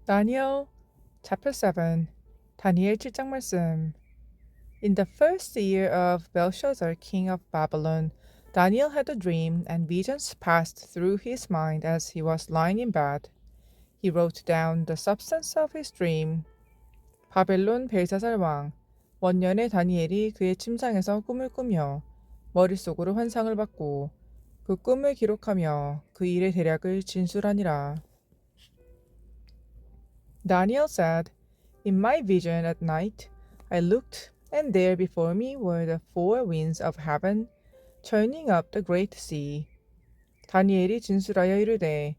Daniel, chapter 7. 다니엘 7장 말씀. In the first year of Belshazzar, king of Babylon, Daniel had a dream, and visions passed through his mind as he was lying in bed. He wrote down the substance of his dream. 바벨론 벨사살 왕, 원년에 다니엘이 그의 침상에서 꿈을 꾸며 머릿속으로 환상을 받고 그 꿈을 기록하며 그 일의 대략을 진술하니라. Daniel said, In my vision at night, I looked, and there before me were the four winds of heaven, churning up the great sea. 다니엘이 진술하여 이르되,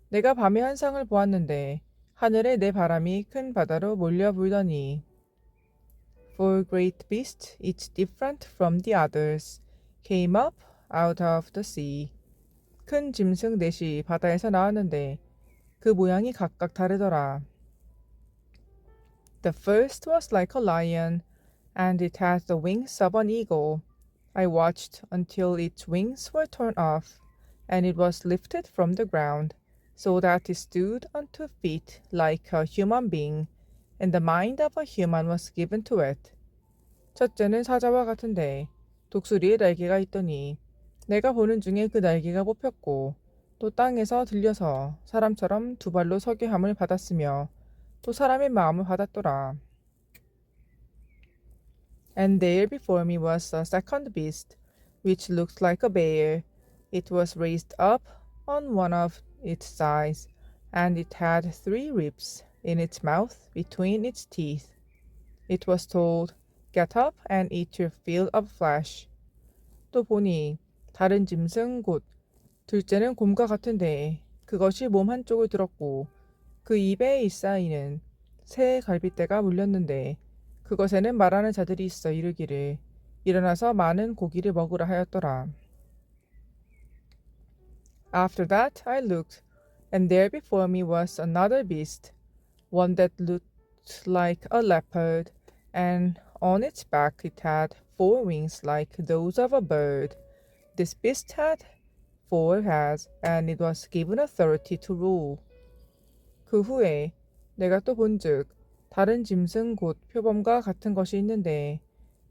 내가 밤에 환상을 보았는데, 하늘에 내 바람이 큰 바다로 몰려 불더니, For great beast, each different from the others, came up out of the sea. 큰 짐승 넷이 바다에서 나왔는데, 그 모양이 각각 다르더라. The first was like a lion, and it had the wings of an eagle. I watched until its wings were torn off, and it was lifted from the ground, so that it stood on 2 feet like a human being, and the mind of a human was given to it. 첫째는 사자와 같은데 독수리의 날개가 있더니 내가 보는 중에 그 날개가 뽑혔고 또 땅에서 들려서 사람처럼 두 발로 서게 함을 받았으며 또 사람의 마음을 받았더라. And there before me was a second beast, which looked like a bear. It was raised up on one of its sides, and it had 3 ribs in its mouth between its teeth. It was told, Get up and eat your fill of flesh. 또 보니 다른 짐승 곧 둘째는 곰과 같은데 그것이 몸 한쪽을 들었고 그 입에 잇사이는 새 갈빗대가 물렸는데 그것에는 말하는 자들이 있어 이르기를 일어나서 많은 고기를 먹으라 하였더라. After that I looked, and there before me was another beast, one that looked like a leopard, and on its back it had 4 wings like those of a bird. This beast had 4 heads, and it was given authority to rule. 그 후에 내가 또 본즉 다른 짐승 곧 표범과 같은 것이 있는데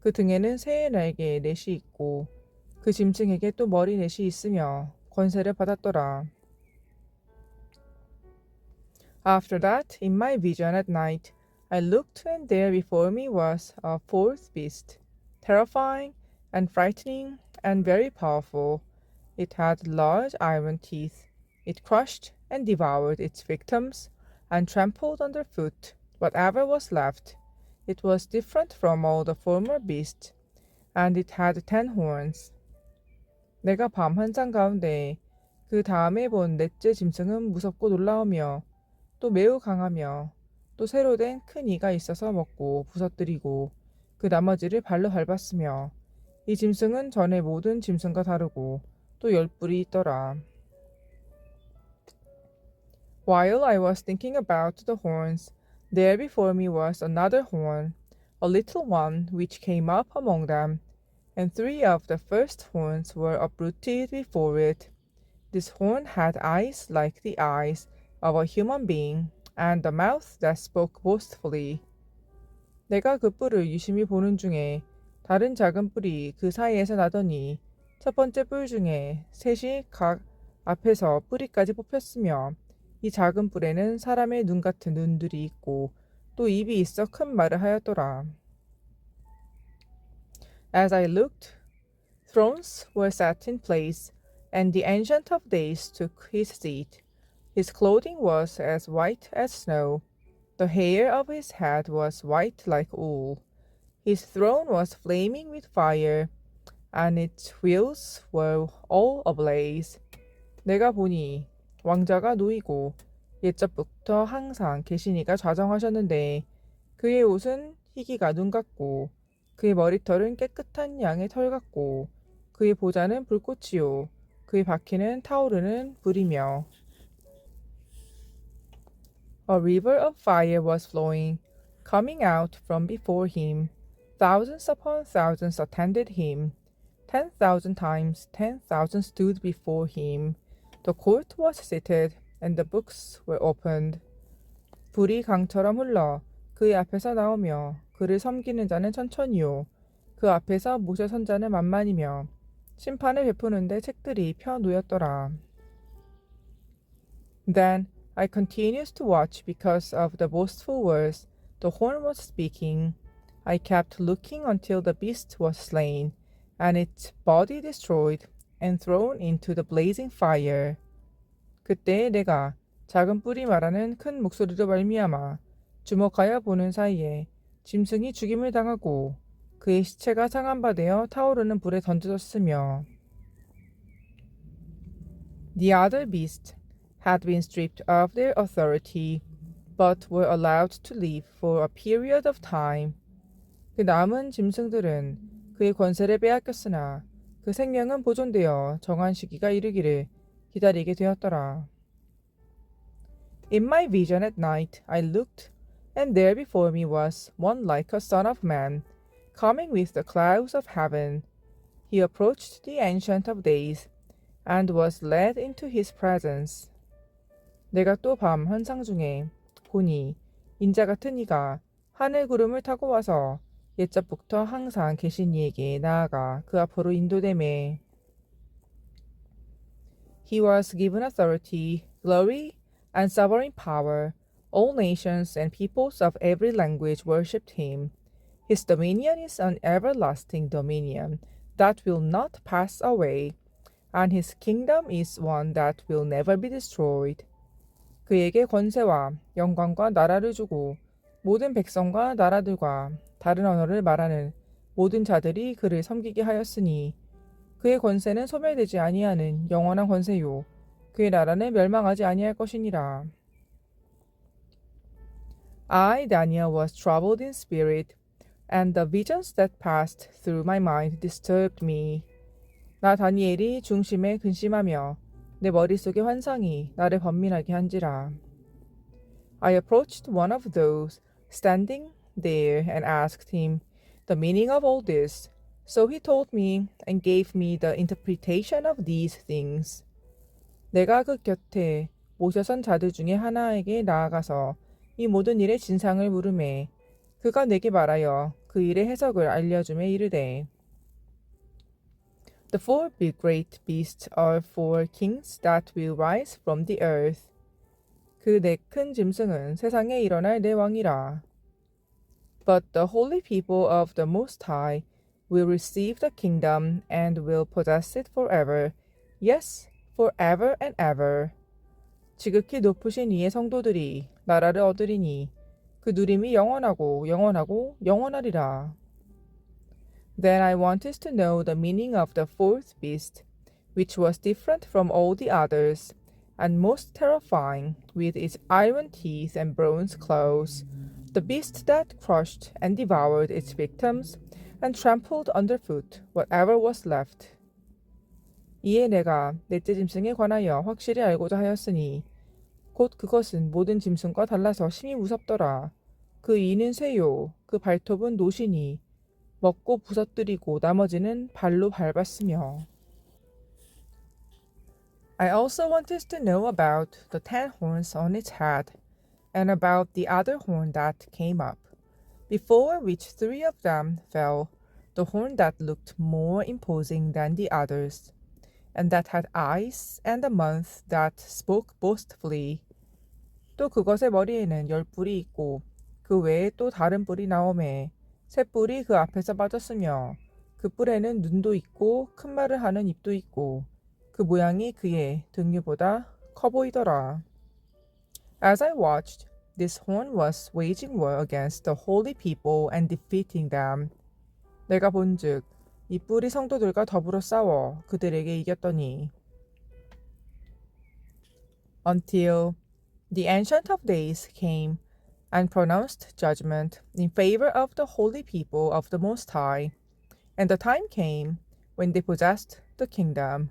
그 등에는 새의 날개 넷이 있고 그 짐승에게 또 머리 넷이 있으며 권세를 받았더라. After that, in my vision at night, I looked, and there before me was a 4th beast, terrifying and frightening and very powerful. It had large iron teeth. It crushed and devoured its victims and trampled underfoot whatever was left. It was different from all the former beasts, and it had 10 horns. 내가 밤 환상 가운데 그 다음에 본 넷째 짐승은 무섭고 놀라우며 또 매우 강하며 또 새로 된 큰 이가 있어서 먹고 부서뜨리고 그 나머지를 발로 밟았으며 이 짐승은 전의 모든 짐승과 다르고 또 10뿔이 있더라. While I was thinking about the horns, there before me was another horn, a little one, which came up among them, and 3 of the first horns were uprooted before it. This horn had eyes like the eyes of a human being, and a mouth that spoke boastfully. 내가 그 뿔을 유심히 보는 중에 다른 작은 뿔이 그 사이에서 나더니 첫 번째 뿔 중에 셋이 각 앞에서 뿌리까지 뽑혔으며 이 작은 뿔에는 사람의 눈 같은 눈들이 있고 또 입이 있어 큰 말을 하였더라. As I looked, thrones were set in place, and the Ancient of Days took his seat. His clothing was as white as snow. The hair of his head was white like wool. His throne was flaming with fire, and its wheels were all ablaze. 내가 보니 왕자가 누이고 옛적부터 항상 계시니가 좌정하셨는데 그의 옷은 희기가 눈 같고 그의 머리털은 깨끗한 양의 털 같고 그의 보좌는 불꽃이요 그의 바퀴는 타오르는 불이며 A river of fire was flowing, coming out from before him. Thousands upon thousands attended him. 10,000 times 10,000 stood before him. The court was seated, and the books were opened. 불이 강처럼 흘러 그의 앞에서 나오며 그를 섬기는 자는 천천히요 그 앞에서 모세 선 자는 만만이며 심판을 베푸는데 책들이 펴 놓였더라. Then I continued to watch because of the boastful words the horn was speaking. I kept looking until the beast was slain, and its body destroyed and thrown into the blazing fire. 그때 내가 작은 뿔이 말하는 큰 목소리로 말미암아 주목하여 보는 사이에 짐승이 죽임을 당하고 그의 시체가 상한바되어 타오르는 불에 던져졌으며 The other beasts had been stripped of their authority, but were allowed to live for a period of time. 그 남은 짐승들은 그의 권세를 빼앗겼으나 그 생명은 보존되어 정한 시기가 이르기를 기다리게 되었더라. In my vision at night I looked, and there before me was one like a son of man, coming with the clouds of heaven. He approached the Ancient of Days, and was led into his presence. 내가 또 밤 환상 중에 보니 인자 같은 이가 하늘 구름을 타고 와서 옛적부터 항상 계신 이에게 나아가 그 앞으로 인도되매 He was given authority, glory, and sovereign power. All nations and peoples of every language worshipped him. His dominion is an everlasting dominion that will not pass away, and his kingdom is one that will never be destroyed. 그에게 권세와 영광과 나라를 주고 모든 백성과 나라들과 다른 언어를 말하는 모든 자들이 그를 섬기게 하였으니 그의 권세는 소멸되지 아니하는 영원한 권세요 그의 나라는 멸망하지 아니할 것이니라. I, Daniel, was troubled in spirit, and the visions that passed through my mind disturbed me. 나 다니엘이 중심에 근심하며 내 머릿속의 환상이 나를 번민하게 한지라. I approached one of those standing there and asked him the meaning of all this. So he told me and gave me the interpretation of these things. 내가 그 곁에 모셔선 자들 중에 하나에게 나아가서 이 모든 일의 진상을 물으매 그가 내게 말하여 그 일의 해석을 알려주매 이르되 The four big great beasts are four kings that will rise from the earth. 그 네 큰 짐승은 세상에 일어날 네 왕이라. But the holy people of the Most High will receive the kingdom and will possess it forever. Yes, forever and ever. 지극히 높으신 이의 성도들이 나라를 얻으리니 그 누림이 영원하고 영원하고 영원하리라. Then I wanted to know the meaning of the fourth beast, which was different from all the others, and most terrifying, with its iron teeth and bronze claws, the beast that crushed and devoured its victims, and trampled underfoot whatever was left. 이에 내가 넷째 짐승에 관하여 확실히 알고자 하였으니 곧 그것은 모든 짐승과 달라서 심히 무섭더라. 그 이는 쇠요, 그 발톱은 노시니 먹고 부서뜨리고 나머지는 발로 밟았으며. I also wanted to know about the 10 horns on its head, and about the other horn that came up, before which 3 of them fell, the horn that looked more imposing than the others, and that had eyes, and a mouth that spoke boastfully. 또 그것의 머리에는 10뿔이 있고 그 외에 또 다른 뿔이 나오매 새 뿔이 그 앞에서 빠졌으며 그 뿔에는 눈도 있고 큰 말을 하는 입도 있고 그 모양이 그의 등유보다 커 보이더라. As I watched, this horn was waging war against the holy people and defeating them. 내가 본즉 이 뿔이 성도들과 더불어 싸워 그들에게 이겼더니 Until the Ancient of Days came and pronounced judgment in favor of the holy people of the Most High, and the time came when they possessed the kingdom.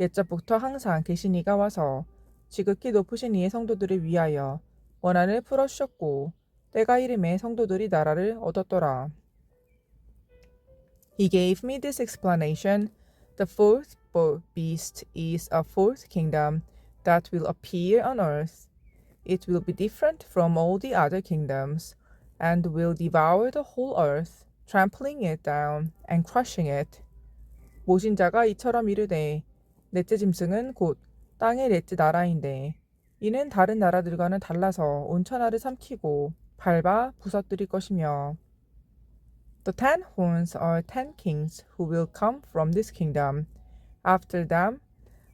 옛적부터 항상 계신 이가 와서 지극히 높으신 이의 성도들을 위하여 원한을 풀어주셨고 때가 이름에 성도들이 나라를 얻었더라. He gave me this explanation. The fourth beast is a fourth kingdom that will appear on earth. it will be different from all the other kingdoms, and will devour the whole earth, trampling it down and crushing it. 모신 자가 이처럼 이르되 넷째 짐승은 곧 땅의 넷째 나라인데 이는 다른 나라들과는 달라서 온 천하를 삼키고 밟아 부서뜨릴 것이며 The 10 horns are 10 kings who will come from this kingdom. After them,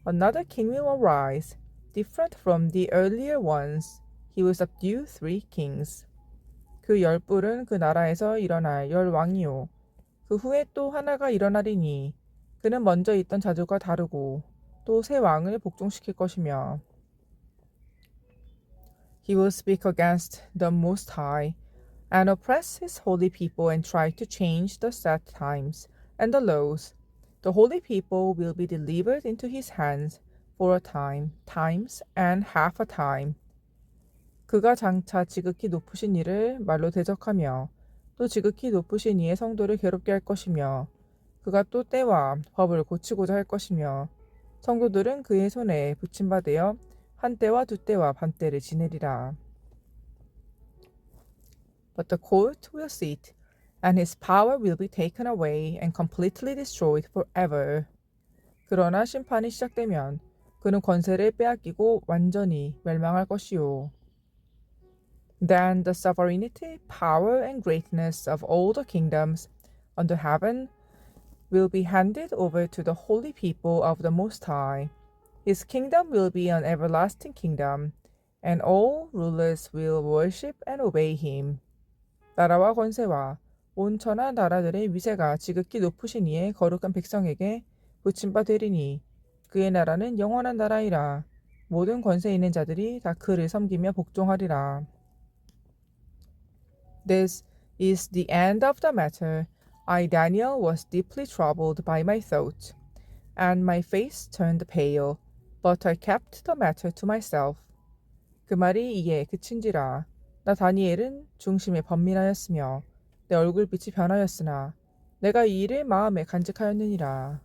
another king will arise, different from the earlier ones. He will subdue 3 kings. 그 열 뿔은 그 나라에서 일어날 열 왕이요. 그 후에 또 하나가 일어나리니 그는 먼저 있던 자들과 다르고 또 새 왕을 복종시킬 것이며 He will speak against the Most High and oppress his holy people and try to change the set times and the laws. The holy people will be delivered into his hands for a time, times, and half a time. 그가 장차 지극히 높으신 이를 말로 대적하며 또 지극히 높으신 이의 성도를 괴롭게 할 것이며 그가 또 때와 법을 고치고자 할 것이며 성도들은 그의 손에 붙임받으여 한 때와 두 때와 반 때를 지내리라. But the court will sit, and his power will be taken away and completely destroyed forever. 그러나 심판이 시작되면 그는 권세를 빼앗기고 완전히 멸망할 것이요. Then the sovereignty, power, and greatness of all the kingdoms under heaven will be handed over to the holy people of the Most High. His kingdom will be an everlasting kingdom, and all rulers will worship and obey him. 나라와 권세와 온 천하 나라들의 위세가 지극히 높으신 이의 거룩한 백성에게 붙임바 되리니 그의 나라는 영원한 나라이라. 모든 권세 있는 자들이 다 그를 섬기며 복종하리라. This is the end of the matter. I, Daniel, was deeply troubled by my thoughts, and my face turned pale, but I kept the matter to myself. 그 말이 이에 그친지라. 나 다니엘은 중심에 번민하였으며 내 얼굴빛이 변하였으나 내가 이 일을 마음에 간직하였느니라.